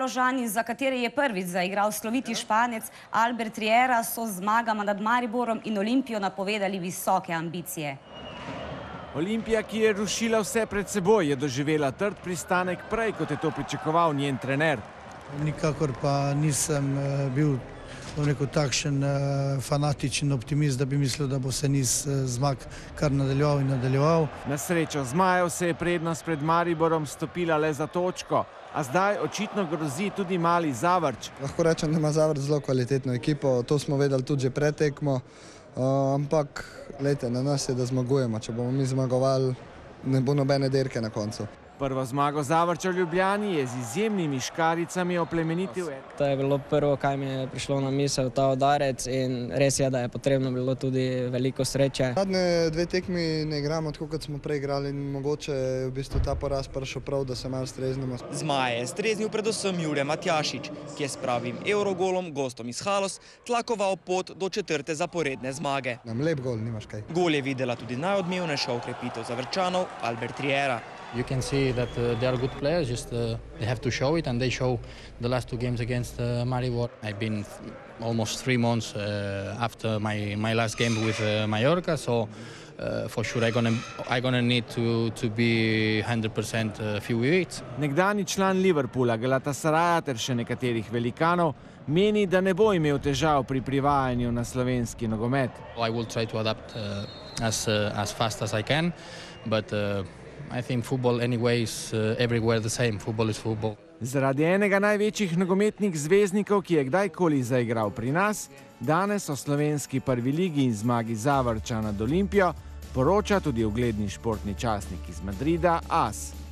Haložani, za katere je prvič zaigral sloviti Španec Albert Riera, so z zmagama nad Mariborom in Olimpijo napovedali visoke ambicije. Olimpija, ki je rušila vse pred seboj, je doživela trd pristanek prej, kot je to pričakoval njen trener. Nikakor pa nisem bil takšen fanatičen optimist, da bi mislil, da bo se niz zmag kar nadaljeval in nadaljeval. Na srečo zmajev se je prednost pred Mariborom stopila le za točko, a zdaj očitno grozi tudi mali Zavrč. Lahko rečem, da ima Zavrč zelo kvalitetno ekipo, to smo vedeli tudi že pred tekmo, ampak glejte, na nas je, da zmagujemo. Če bomo mi zmagovali, ne bo nobene derke na koncu. Prvo zmago Zavrča v Ljubljani je z izjemnimi škaricami oplemenitil. To je bilo prvo, kaj mi je prišlo na misel, ta udarec, in res je, da je potrebno bilo tudi veliko sreče. Zadnje dve tekmi ne igramo tako, kot smo prej igrali, in mogoče je v bistvu ta poraz prišel prav, da se malo streznemo. Zmaje je streznil predvsem Jure Matjašič, ki je s pravim evrogolom gostom iz Haloz tlakoval pot do 4. zaporedne zmage. Nam lep gol, nimaš kaj. Gol je videla tudi najodmevnejša okrepitev Zavrčanov Albert Riera. You can see that they are good players, just they have to show it, and they show the last two games against Maribor. I've been almost 3 months after my last game with Mallorca, so for sure I'm gonna need to be 100% a few weeks. Nekdani član Liverpoola, Galatasaraja ter še nekaterih velikanov meni, da ne bo imel težav pri privajanju na slovenski nogomet. I will try to adapt as fast as I can, but I think football anyway is everywhere the same. Football is football. Zaradi enega največjih nogometnih zvezdnikov, ki je kdajkoli zaigral pri nas, danes o slovenski prvi ligi in zmagi Zavrča nad Olimpijo poroča tudi ugledni športni časnik iz Madrida AS.